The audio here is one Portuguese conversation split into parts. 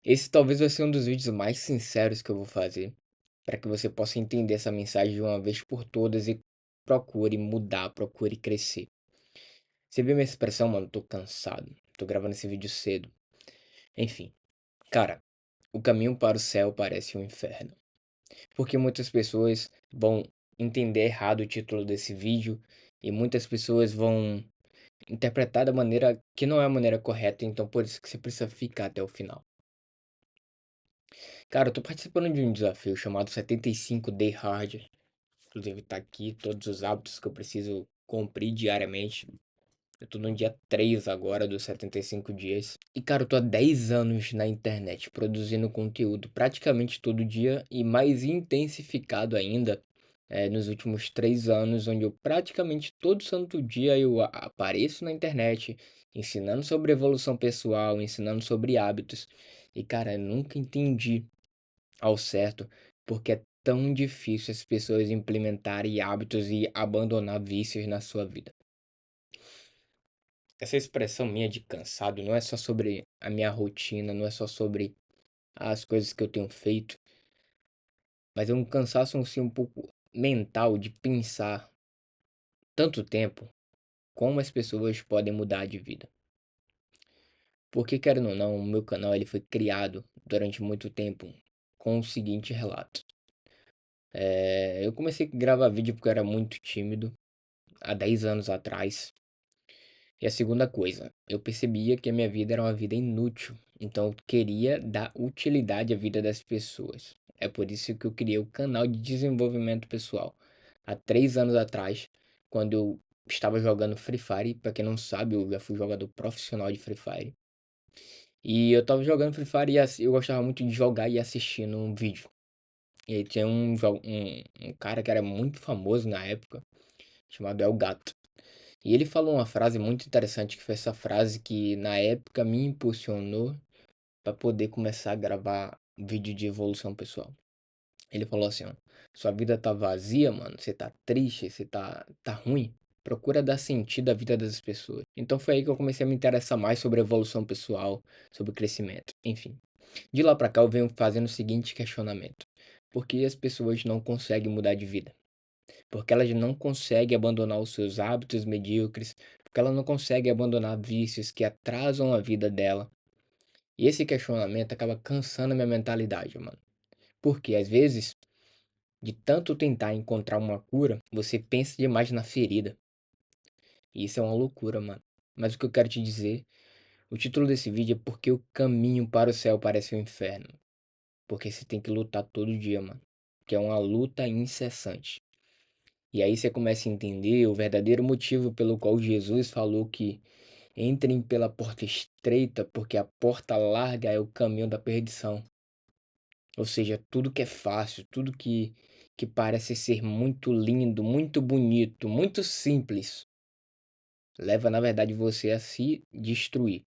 Esse talvez vai ser um dos vídeos mais sinceros que eu vou fazer, para que você possa entender essa mensagem de uma vez por todas e procure mudar, procure crescer. Você viu minha expressão, mano? Tô cansado. Tô gravando esse vídeo cedo. Enfim, cara, o caminho para o céu parece um inferno. Porque muitas pessoas vão entender errado o título desse vídeo e muitas pessoas vão interpretar da maneira que não é a maneira correta, então por isso que você precisa ficar até o final. Cara, eu tô participando de um desafio chamado 75 Day Hard. Inclusive tá aqui todos os hábitos que eu preciso cumprir diariamente. Eu tô no dia 3 agora dos 75 dias. E cara, eu tô há 10 anos na internet produzindo conteúdo praticamente todo dia e mais intensificado ainda nos últimos 3 anos, onde eu praticamente todo santo dia eu apareço na internet ensinando sobre evolução pessoal, ensinando sobre hábitos. E cara, eu nunca entendi ao certo porque é tão difícil as pessoas implementarem hábitos e abandonar vícios na sua vida. Essa expressão minha de cansado não é só sobre a minha rotina, não é só sobre as coisas que eu tenho feito, mas é um cansaço assim, um pouco mental de pensar tanto tempo como as pessoas podem mudar de vida. Porque, querendo ou não, o meu canal ele foi criado durante muito tempo com o seguinte relato. Eu comecei a gravar vídeo porque eu era muito tímido, há 10 anos atrás. E a segunda coisa, eu percebia que a minha vida era uma vida inútil, então eu queria dar utilidade à vida das pessoas. É por isso que eu criei o canal de desenvolvimento pessoal. Há 3 anos atrás, quando eu estava jogando Free Fire, para quem não sabe, eu já fui jogador profissional de Free Fire. E eu tava jogando Free Fire e eu gostava muito de jogar e assistindo um vídeo. E aí tinha um cara que era muito famoso na época, chamado El Gato. E ele falou uma frase muito interessante, que foi essa frase que na época me impulsionou para poder começar a gravar vídeo de evolução pessoal. Ele falou assim, ó, sua vida tá vazia, mano, você tá triste, você tá ruim. Procura dar sentido à vida das pessoas. Então foi aí que eu comecei a me interessar mais sobre evolução pessoal, sobre crescimento, enfim. De lá pra cá eu venho fazendo o seguinte questionamento: por que as pessoas não conseguem mudar de vida? Porque elas não conseguem abandonar os seus hábitos medíocres, porque ela não consegue abandonar vícios que atrasam a vida dela. E esse questionamento acaba cansando a minha mentalidade, mano. Porque às vezes, de tanto tentar encontrar uma cura, você pensa demais na ferida. E isso é uma loucura, mano. Mas o que eu quero te dizer, o título desse vídeo é porque o caminho para o céu parece um inferno. Porque você tem que lutar todo dia, mano. Que é uma luta incessante. E aí você começa a entender o verdadeiro motivo pelo qual Jesus falou que entrem pela porta estreita, porque a porta larga é o caminho da perdição. Ou seja, tudo que é fácil, tudo que parece ser muito lindo, muito bonito, muito simples, leva na verdade você a se destruir.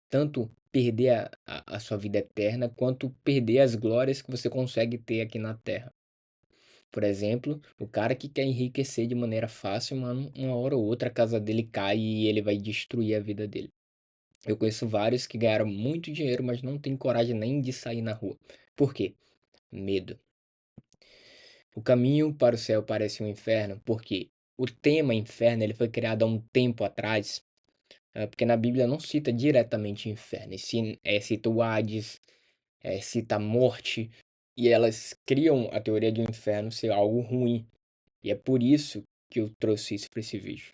Tanto perder a sua vida eterna, quanto perder as glórias que você consegue ter aqui na Terra. Por exemplo, o cara que quer enriquecer de maneira fácil, mano, uma hora ou outra a casa dele cai e ele vai destruir a vida dele. Eu conheço vários que ganharam muito dinheiro, mas não têm coragem nem de sair na rua. Por quê? Medo. O caminho para o céu parece um inferno, porque o tema inferno ele foi criado há um tempo atrás, porque na Bíblia não cita diretamente inferno, e sim, cita o Hades, cita a morte, e elas criam a teoria de um inferno ser algo ruim. E é por isso que eu trouxe isso para esse vídeo.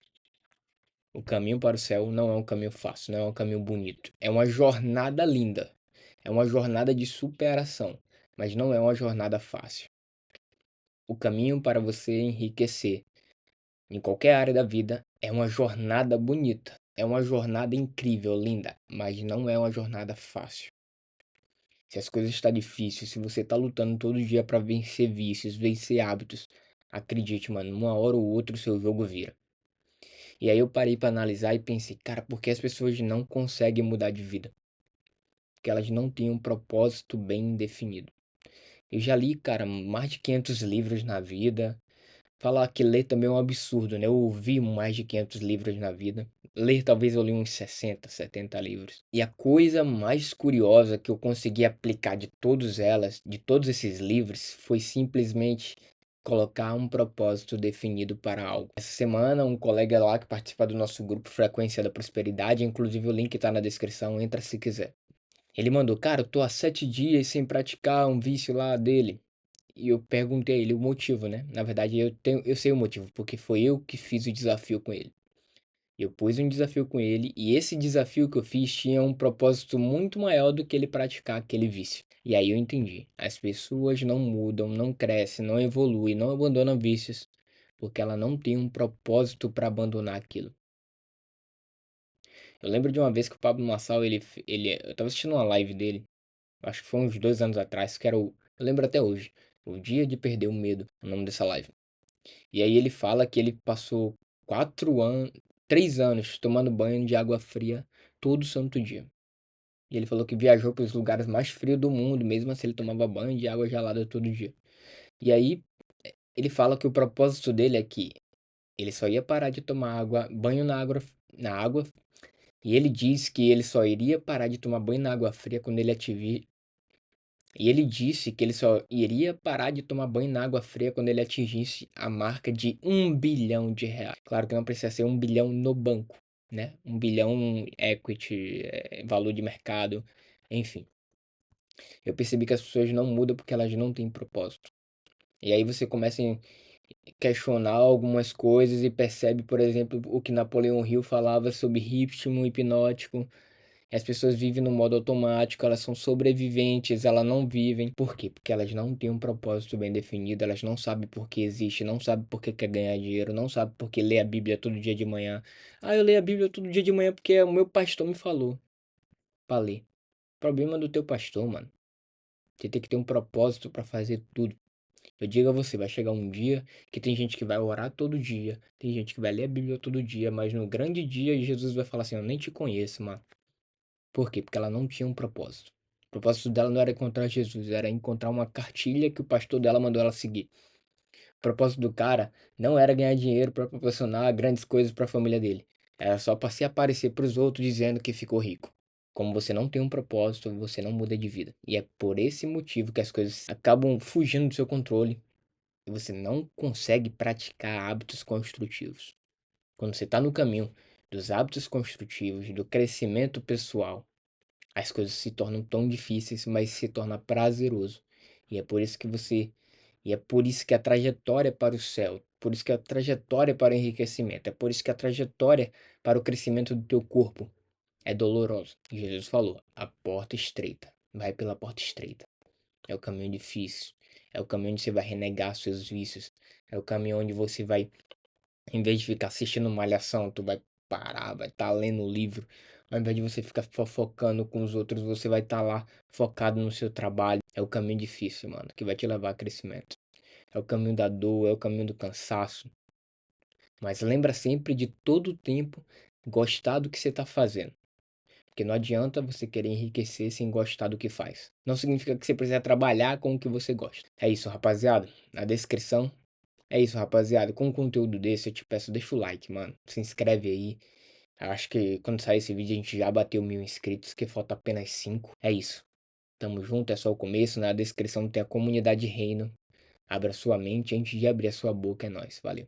O caminho para o céu não é um caminho fácil, não é um caminho bonito. É uma jornada linda. É uma jornada de superação, mas não é uma jornada fácil. O caminho para você enriquecer em qualquer área da vida é uma jornada bonita. É uma jornada incrível, linda, mas não é uma jornada fácil. Se as coisas estão difíceis, se você está lutando todo dia para vencer vícios, vencer hábitos, acredite, mano, uma hora ou outra o seu jogo vira. E aí eu parei pra analisar e pensei, cara, por que as pessoas não conseguem mudar de vida? Porque elas não têm um propósito bem definido. Eu já li, cara, mais de 500 livros na vida, Falar que ler também é um absurdo, né? Eu ouvi mais de 500 livros na vida. Ler, talvez eu li uns 60, 70 livros. E a coisa mais curiosa que eu consegui aplicar de todos esses livros, foi simplesmente colocar um propósito definido para algo. Essa semana, um colega lá que participa do nosso grupo Frequência da Prosperidade, inclusive o link tá na descrição, entra se quiser. Ele mandou, cara, eu tô há 7 dias sem praticar um vício lá dele. E eu perguntei a ele o motivo, né? Na verdade, eu sei o motivo, porque foi eu que fiz o desafio com ele. Eu pus um desafio com ele e esse desafio que eu fiz tinha um propósito muito maior do que ele praticar aquele vício. E aí eu entendi. As pessoas não mudam, não crescem, não evoluem, não abandonam vícios, porque ela não tem um propósito para abandonar aquilo. Eu lembro de uma vez que o Pablo Marçal, eu tava assistindo uma live dele, acho que foi uns 2 anos atrás, que era eu lembro até hoje, o Dia de Perder o Medo, o nome dessa live. E aí ele fala que ele passou 4 anos, 3 anos tomando banho de água fria todo santo dia. E ele falou que viajou para os lugares mais frios do mundo, mesmo assim ele tomava banho de água gelada todo dia. E aí ele fala que o propósito dele é que ele só ia parar de tomar banho na água, e ele diz que ele só iria parar de tomar banho na água fria quando ele atingir. E ele disse que ele só iria parar de tomar banho na água fria quando ele atingisse a marca de R$ 1 bilhão. Claro que não precisa ser 1 bilhão no banco, né? 1 bilhão equity, valor de mercado, enfim. Eu percebi que as pessoas não mudam porque elas não têm propósito. E aí você começa a questionar algumas coisas e percebe, por exemplo, o que Napoleão Hill falava sobre ritmo hipnótico. As pessoas vivem no modo automático, elas são sobreviventes, elas não vivem. Por quê? Porque elas não têm um propósito bem definido, elas não sabem por que existe, não sabem por que quer ganhar dinheiro, não sabem por que lê a Bíblia todo dia de manhã. Ah, eu leio a Bíblia todo dia de manhã porque o meu pastor me falou pra ler. Problema do teu pastor, mano. Você tem que ter um propósito pra fazer tudo. Eu digo a você, vai chegar um dia que tem gente que vai orar todo dia, tem gente que vai ler a Bíblia todo dia, mas no grande dia Jesus vai falar assim, eu nem te conheço, mano. Por quê? Porque ela não tinha um propósito. O propósito dela não era encontrar Jesus, era encontrar uma cartilha que o pastor dela mandou ela seguir. O propósito do cara não era ganhar dinheiro para proporcionar grandes coisas para a família dele. Era só para se aparecer para os outros dizendo que ficou rico. Como você não tem um propósito, você não muda de vida. E é por esse motivo que as coisas acabam fugindo do seu controle e você não consegue praticar hábitos construtivos. Quando você está no caminho dos hábitos construtivos, do crescimento pessoal, as coisas se tornam tão difíceis, mas se torna prazeroso. E é por isso que você, e é por isso que a trajetória para o céu, por isso que a trajetória para o enriquecimento, é por isso que a trajetória para o crescimento do teu corpo é dolorosa. Jesus falou: a porta estreita, vai pela porta estreita. É o caminho difícil, é o caminho onde você vai renegar seus vícios, é o caminho onde você vai, em vez de ficar assistindo malhação, tu vai parar, vai estar lendo o livro. Ao invés de você ficar fofocando com os outros, você vai estar lá focado no seu trabalho. É o caminho difícil, mano, que vai te levar a crescimento. É o caminho da dor, é o caminho do cansaço. Mas lembra sempre de todo o tempo gostar do que você está fazendo. Porque não adianta você querer enriquecer sem gostar do que faz. Não significa que você precisa trabalhar com o que você gosta. É isso, rapaziada. Na descrição é isso, rapaziada. Com um conteúdo desse, eu te peço, deixa o like, mano. Se inscreve aí. Acho que quando sair esse vídeo, a gente já bateu 1.000 inscritos, que falta apenas 5. É isso. Tamo junto, é só o começo. Na descrição tem a comunidade Reino. Abra sua mente antes de abrir a sua boca. É nóis. Valeu.